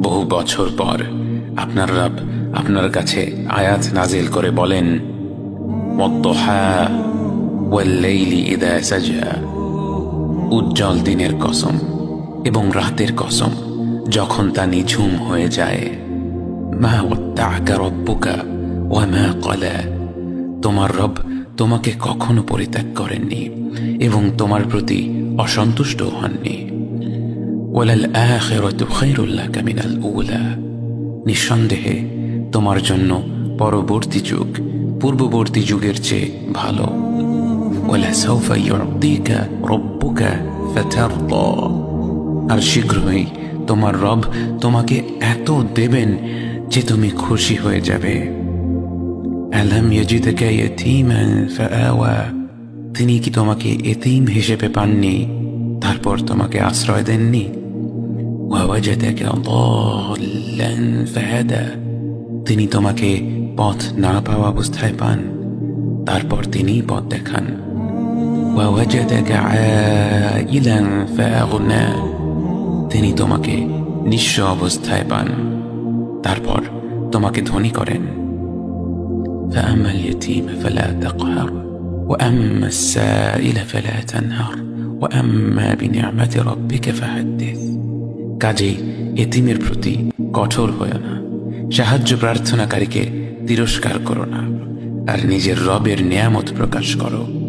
বহু বছর পর আপনার রব আপনার কাছে আয়াত নাজিল করে বলেন, ওয়াদ-দুহা ওয়াল-লাইলি ইযা সাজা, উজ্জ্বল দিনের কসম এবং রাতের কসম যখন তা নিঝুম হয়ে যায়। মা ওয়াদ্দা'আকা রাব্বুকা ওয়া মা ক্বালা, তোমার রব তোমাকে কখনো পরিত্যাগ করেননি এবং তোমার প্রতি অসন্তুষ্ট হননি। ওয়ালাল আখিরাতু খায়রুল লাকা মিনাল উলা, নিঃসন্দেহে তোমার জন্য পরবর্তী যুগ পূর্ববর্তী যুগের চেয়ে ভালো। ওয়ালা সাওফা ইউ'তিকা রাব্বুকা ফাতারদা, আর শীঘ্রই তোমার রব তোমাকে এত দেবেন যে তুমি খুশি হয়ে যাবে। আলাম ইয়াজিদকা ইয়াতীমান ফাআওয়া, তিনি কি তোমাকে এতিম হিসেবে পাননি তারপর তোমাকে আশ্রয় দেননি? ওয়াওয়াজাদাকা দাল্লান ফাহাদা, তিনি তোমাকে পথ না পাওয়া অবস্থায় পান তারপর তিনিই পথ দেখান। ওয়াওয়াজাদাকা আইলান ফাআগনা, তিনি তোমাকে নিঃস্ব অবস্থায় পান তারপর তোমাকে ধনী করেন। فأما اليتيم فلا تقهر وأما السائل فلا تنهر وأما بنعمة ربك فحدث, কাজেই এতিমের প্রতি কঠোর হয়ো না, সাহায্য প্রার্থনাকারীকে তিরস্কার করো না, আর নিজের রবের নিয়ামত প্রকাশ করো।